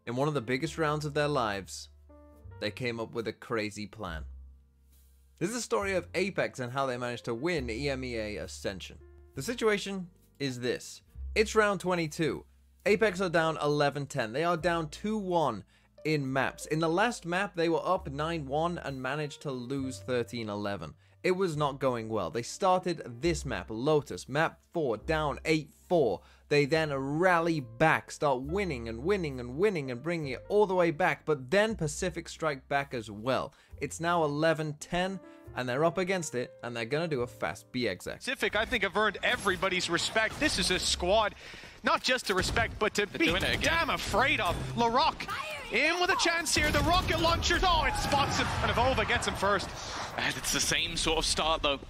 In one of the biggest rounds of their lives, they came up with a crazy plan. This is a story of Apex and how they managed to win EMEA Ascension. The situation is this. It's round 22. Apex are down 11-10. They are down 2-1 in maps. In the last map, they were up 9-1 and managed to lose 13-11. It was not going well. They started this map, Lotus, map 4, down 8-4. They then rally back, start winning and winning and winning and bringing it all the way back. But then Pacific strike back as well. It's now 11-10 and they're up against it and they're going to do a fast B exec. Pacific, I think, have earned everybody's respect. This is a squad, not just to respect, but to be damn afraid of. Larocque in with a chance here. The rocket launchers, oh, it spots him. And Avova gets him first. And it's the same sort of start, though.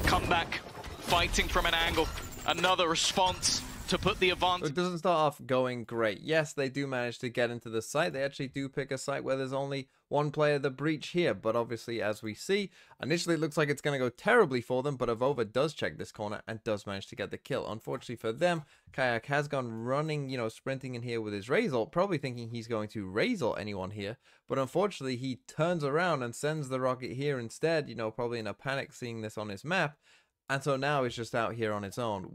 Comeback, fighting from an angle. Another response to put the advantage. It doesn't start off going great. Yes, they do manage to get into the site. They actually do pick a site where there's only one player the breach here. But obviously, as we see, initially it looks like it's going to go terribly for them. But Avova does check this corner and does manage to get the kill. Unfortunately for them, Kayak has gone running, sprinting in here with his Razor, probably thinking he's going to Razor anyone here. But unfortunately, he turns around and sends the rocket here instead, probably in a panic seeing this on his map. And so now it's just out here on its own,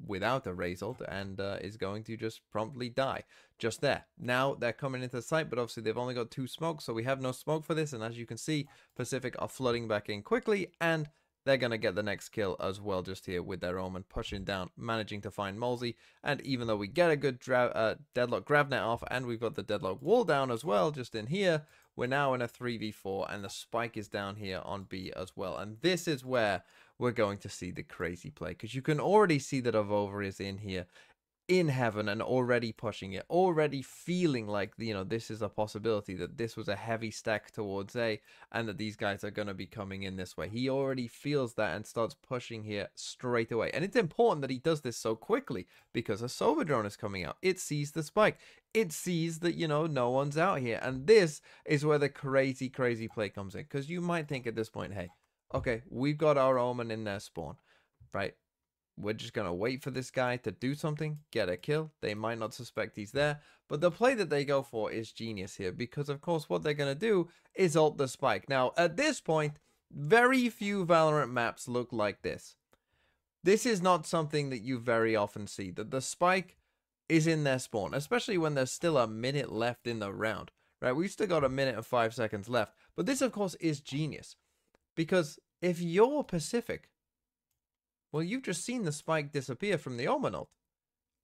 without a Razor, and is going to just promptly die just there. Now they're coming into the site, but obviously they've only got 2 smokes, so we have no smoke for this. And as you can see, Pacific are flooding back in quickly, and they're going to get the next kill as well just here with their Omen, pushing down, managing to find Molzy. And even though we get a good Deadlock Gravnet off, and we've got the Deadlock wall down as well just in here, we're now in a 3v4, and the spike is down here on B as well. And this is where we're going to see the crazy play, because you can already see that Avova is in here in heaven and already pushing it, already feeling like, this is a possibility, that this was a heavy stack towards A and that these guys are going to be coming in this way. He already feels that and starts pushing here straight away. And it's important that he does this so quickly, because a Sova drone is coming out. It sees the spike. It sees that, no one's out here. And this is where the crazy play comes in, because you might think at this point, hey, okay, we've got our Omen in their spawn, right? We're just going to wait for this guy to do something, get a kill. They might not suspect he's there. But the play that they go for is genius here, because, of course, what they're going to do is ult the spike. Now, at this point, very few Valorant maps look like this. This is not something that you very often see, that the spike is in their spawn, especially when there's still a minute left in the round, right? We've still got a minute and 5 seconds left. But this, of course, is genius. Because if you're Pacific, well, you've just seen the spike disappear from the Omen ult,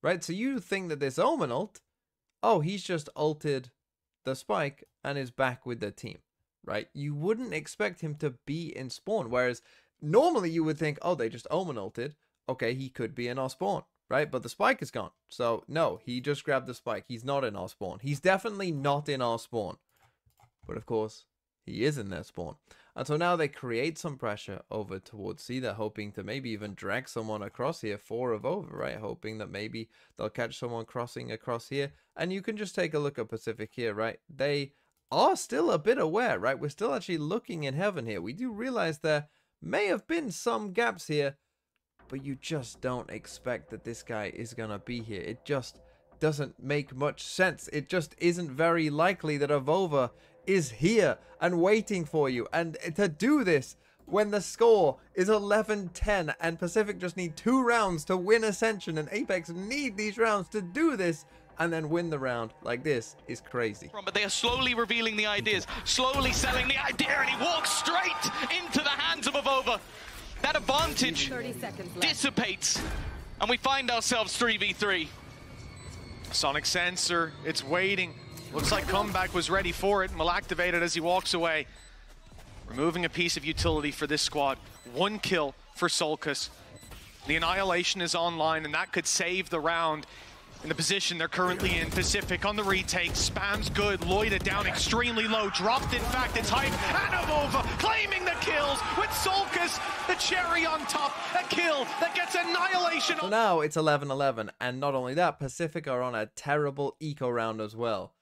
right? So you think that this Omen ult, oh, he's just ulted the spike and is back with the team, right? You wouldn't expect him to be in spawn, whereas normally you would think, oh, they just Omen ulted. Okay, he could be in our spawn, right? But the spike is gone. So no, he just grabbed the spike. He's not in our spawn. He's definitely not in our spawn. But of course, he is in their spawn. And so now they create some pressure over towards C. They're hoping to maybe even drag someone across here for Avova, right? Hoping that maybe they'll catch someone crossing across here. And you can just take a look at Pacific here, right? They are still a bit aware, right? We're still actually looking in heaven here. We do realize there may have been some gaps here, but you just don't expect that this guy is going to be here. It just doesn't make much sense. It just isn't very likely that Avova is here and waiting for you. And to do this when the score is 11-10 and Pacific just need 2 rounds to win Ascension, and Apex need these rounds to do this and then win the round like this is crazy. But they are slowly revealing the ideas, slowly selling the idea, and he walks straight into the hands of Avova. That advantage dissipates, and we find ourselves 3v3. Sonic sensor, it's waiting. Looks like Comeback was ready for it and will activate it as he walks away. Removing a piece of utility for this squad. 1 kill for Sulcas. The Annihilation is online, and that could save the round. In the position they're currently in, Pacific on the retake, spams good, Loida down extremely low, dropped in fact, it's Hype, and Avova claiming the kills with Sulcas, the cherry on top, a kill that gets Annihilation. So now it's 11-11, and not only that, Pacific are on a terrible eco round as well.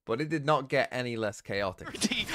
But it did not get any less chaotic.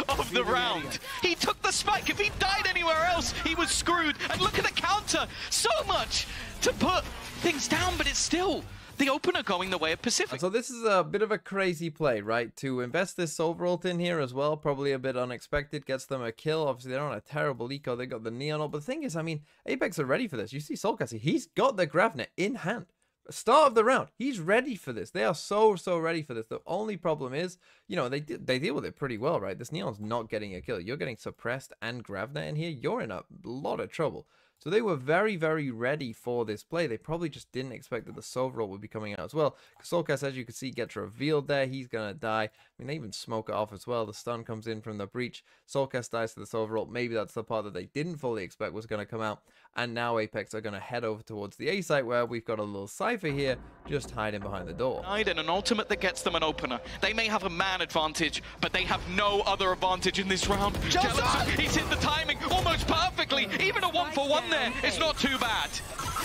Of the round. He took the spike. If he died anywhere else, he was screwed. And look at the counter. So much to put things down, but it's still the opener going the way of Pacific. So this is a bit of a crazy play, right? To invest this Silver ult in here as well, probably a bit unexpected, gets them a kill. Obviously, they're on a terrible eco. They got the Neon ult. But the thing is, I mean, Apex are ready for this. You see Soulcasser, he's got the Gravnet in hand. Start of the round, he's ready for this. They are so ready for this. The only problem is, you know, they deal with it pretty well, right? This Neon's not getting a kill. You're getting suppressed and Gravnet in here. You're in a lot of trouble. So they were very ready for this play. They probably just didn't expect that the Silver ult would be coming out as well. Soulcast, as you can see, gets revealed there. He's going to die. I mean, they even smoke it off as well. The stun comes in from the breach. Soulcast dies to the Silver ult. Maybe that's the part that they didn't fully expect was going to come out. And now Apex are going to head over towards the A site where we've got a little Cypher here just hiding behind the door. And an ultimate that gets them an opener. They may have a man advantage, but they have no other advantage in this round. Jealous, he's hit the timing almost perfectly. Even a 1-for-1 there is not too bad.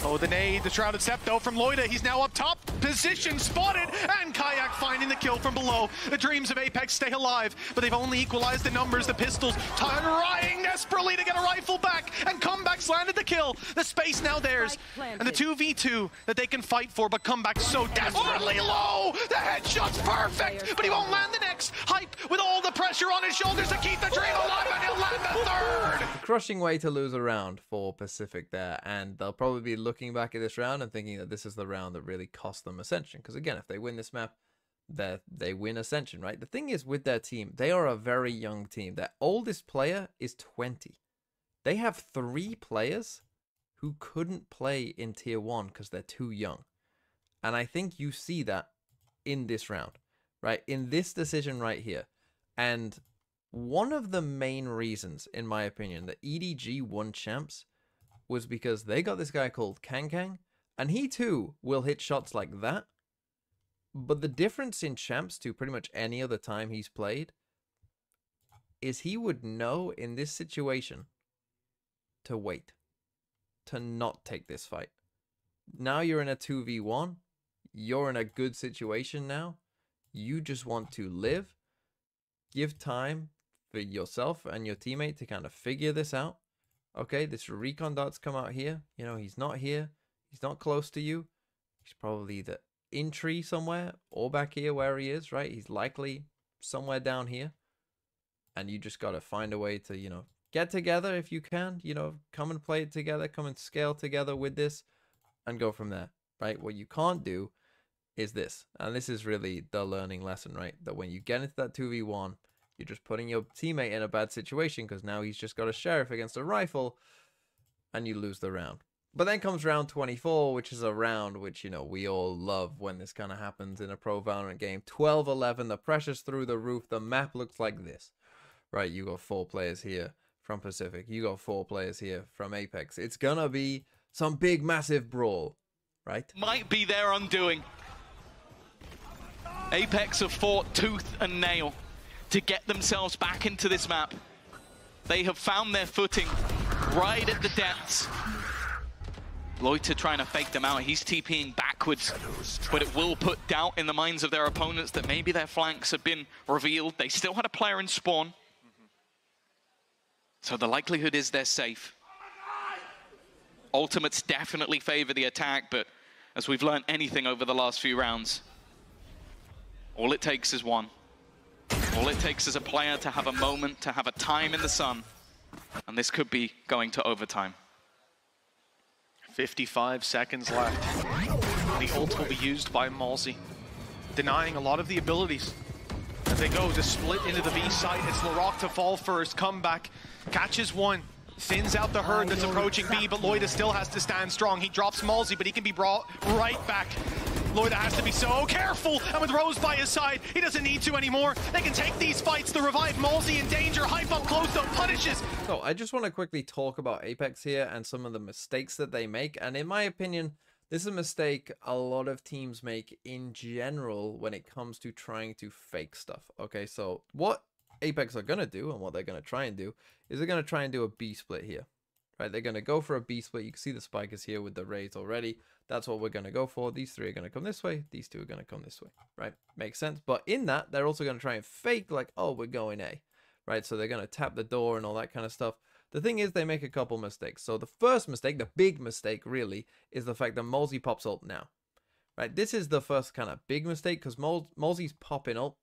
Oh, the nade, the Shrouded Septo from Loida. He's now up top, position spotted, and Kayak finding the kill from below. The dreams of Apex stay alive, but they've only equalized the numbers. The pistols trying desperately to get a rifle back, and Comeback's landed the kill. The space now theirs, and the 2v2 that they can fight for, but Comeback so desperately low. The headshot's perfect, but he won't land the next. Hype with all the pressure on his shoulders to keep the dream alive, and he'll land the third. A crushing way to lose a round for Pacific there, and they'll probably be looking back at this round and thinking that this is the round that really cost them Ascension. Because again, if they win this map, they win Ascension, right? The thing is with their team, they are a very young team. Their oldest player is 20. They have 3 players who couldn't play in Tier 1 because they're too young. And I think you see that in this round, right? In this decision right here. And one of the main reasons, in my opinion, that EDG won champs was because they got this guy called Kang, and he too will hit shots like that. But the difference in champs to pretty much any other time he's played is he would know in this situation to wait, to not take this fight. Now you're in a 2v1, you're in a good situation now, you just want to live, give time for yourself and your teammate to kind of figure this out. Okay, this recon dart's come out here. You know, he's not here. He's not close to you. He's probably either in tree somewhere or back here where he is, right? He's likely somewhere down here. And you just got to find a way to, you know, get together if you can. You know, come and play it together. Come and scale together with this and go from there, right? What you can't do is this. And this is really the learning lesson, right? That when you get into that 2v1, you're just putting your teammate in a bad situation because now he's just got a sheriff against a rifle and you lose the round. But then comes round 24, which is a round which, you know, we all love when this kind of happens in a pro Valorant game. 12-11, the pressure's through the roof. The map looks like this, right? You got 4 players here from Pacific. You got 4 players here from Apex. It's gonna be some big, massive brawl, right? Might be their undoing. Apex have fought tooth and nail to get themselves back into this map. They have found their footing right at the depths. Loiter trying to fake them out. He's TPing backwards, but it will put doubt in the minds of their opponents that maybe their flanks have been revealed. They still had a player in spawn. So the likelihood is they're safe. Ultimates definitely favor the attack, but as we've learned anything over the last few rounds, all it takes is one. All it takes is a player to have a moment, to have a time in the sun, and this could be going to overtime. 55 seconds left. The ult will be used by Malzy, denying a lot of the abilities. As they go to split into the B site, it's Larocque to fall first. Comeback, catches one, thins out the herd that's approaching B, but Loida still has to stand strong. He drops Malzy, but he can be brought right back. Loida has to be so careful, and with Rose by his side, he doesn't need to anymore. They can take these fights. The revived Malzy in danger. Hype up close though, punishes. So I just want to quickly talk about Apex here and some of the mistakes that they make. And in my opinion, this is a mistake a lot of teams make in general when it comes to trying to fake stuff. Okay, so what Apex are going to do and what they're going to try and do is they're going to try and do a B split here. Right, they're going to go for a B split. You can see the spike is here with the Rays already. That's what we're going to go for. These 3 are going to come this way. These 2 are going to come this way. Right, makes sense. But in that, they're also going to try and fake like, oh, we're going A. Right, so they're going to tap the door and all that kind of stuff. The thing is, they make a couple mistakes. So the first mistake, the big mistake really, is the fact that Malzy pops ult now. right? This is the first kind of big mistake because Molzy's popping up.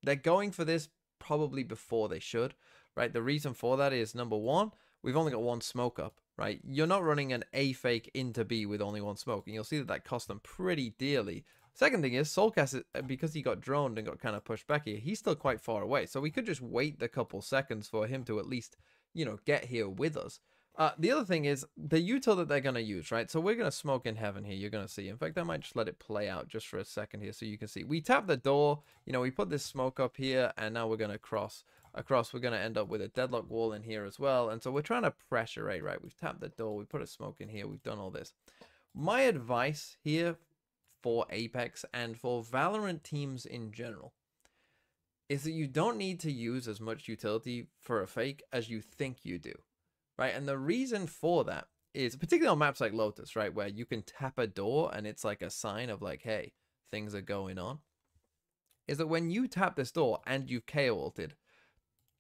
They're going for this probably before they should, right? The reason for that is, number one, we've only got one smoke up, right? You're not running an A fake into B with only one smoke, and you'll see that that cost them pretty dearly. Second thing is, Soulcast, because he got droned and got kind of pushed back here, he's still quite far away. So we could just wait the couple seconds for him to at least, you know, get here with us. The other thing is the util that they're going to use, right? So we're going to smoke in heaven here. You're going to see. In fact, I might just let it play out just for a second here so you can see. We tap the door. You know, we put this smoke up here, and now we're going to cross across. We're going to end up with a deadlock wall in here as well. And so we're trying to pressure rate, right? We've tapped the door. We put a smoke in here. We've done all this. My advice here for Apex and for Valorant teams in general is that you don't need to use as much utility for a fake as you think you do, right? And the reason for that is, particularly on maps like Lotus, right, where you can tap a door and it's like a sign of like, hey, things are going on, is that when you tap this door and you've KO ulted,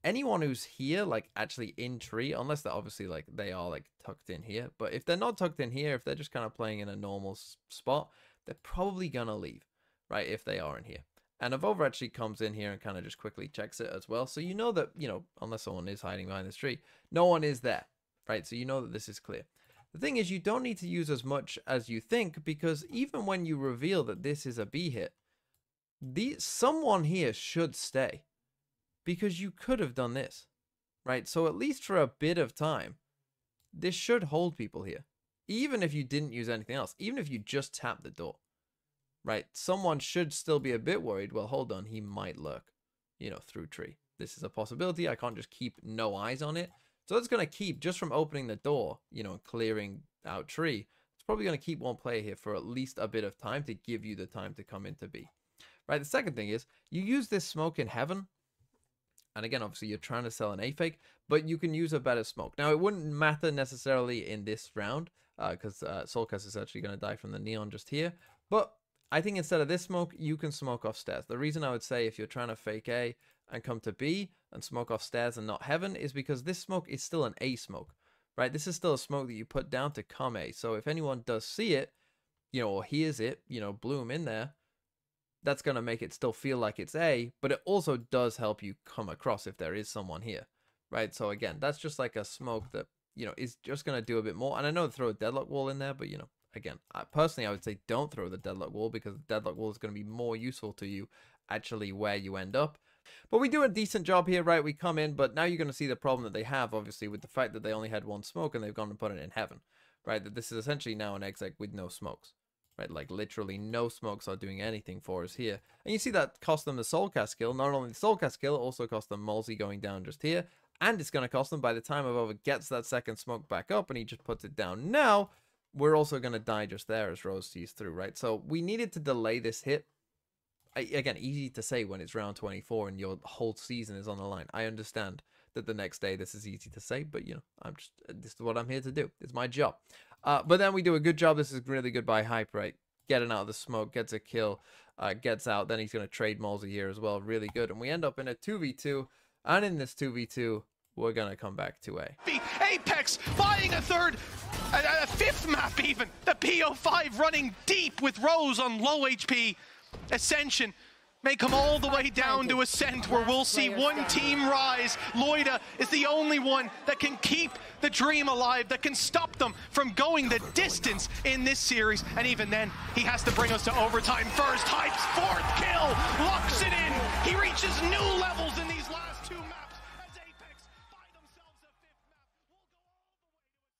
anyone who's here, like actually in tree, unless they're obviously like they are like tucked in here, but if they're not tucked in here, if they're just kind of playing in a normal spot, they're probably gonna leave, right, if they are in here. And Avova actually comes in here and kind of just quickly checks it as well. So you know that, you know, unless someone is hiding behind this tree, no one is there, right? So you know that this is clear. The thing is, you don't need to use as much as you think, because even when you reveal that this is a B hit, someone here should stay, because you could have done this, right? So at least for a bit of time, this should hold people here. Even if you didn't use anything else, even if you just tap the door, right? Someone should still be a bit worried. Well, hold on, he might lurk, you know, through tree. This is a possibility. I can't just keep no eyes on it. So it's going to keep, just from opening the door, you know, clearing out tree, it's probably going to keep one player here for at least a bit of time to give you the time to come into B, right? The second thing is, you use this smoke in heaven. And again, obviously, you're trying to sell an A fake, but you can use a better smoke. Now, it wouldn't matter necessarily in this round, because Soulcast is actually going to die from the neon just here. But I think instead of this smoke, you can smoke off stairs. The reason I would say if you're trying to fake A and come to B and smoke off stairs and not heaven is because this smoke is still an A smoke, right? This is still a smoke that you put down to come A. So if anyone does see it, you know, or hears it, you know, bloom in there, that's going to make it still feel like it's A, but it also does help you come across if there is someone here, right? So again, that's just like a smoke that, you know, is just going to do a bit more. And I know throw a deadlock wall in there, but, you know, again, personally, I would say don't throw the deadlock wall, because the deadlock wall is going to be more useful to you actually where you end up. But we do a decent job here, right? We come in, but now you're going to see the problem that they have, obviously, with the fact that they only had one smoke and they've gone and put it in heaven, right? That this is essentially now an exec with no smokes. Right, like literally no smokes are doing anything for us here. And you see that cost them the Soulcast kill. Not only the Soulcast kill, it also cost them Molzy going down just here. And it's going to cost them, by the time Avova gets that second smoke back up and he just puts it down now, we're also going to die just there as Rose sees through, right? So we needed to delay this hit. Again, easy to say when it's round 24 and your whole season is on the line. I understand that the next day this is easy to say, but, you know, this is what I'm here to do. It's my job. But then we do a good job. This is really good by Hype, right? Getting out of the smoke, gets a kill, gets out. Then he's going to trade Molzy here as well. Really good. And we end up in a 2v2. And in this 2v2, we're going to come back to A. Apex buying a fifth map even. The PO5 running deep with Rose on low HP. Ascension may come all the way down to Ascent, where we'll see one team rise. Loida is the only one that can keep the dream alive, that can stop them from going the distance in this series. And even then, he has to bring us to overtime first. Hype's fourth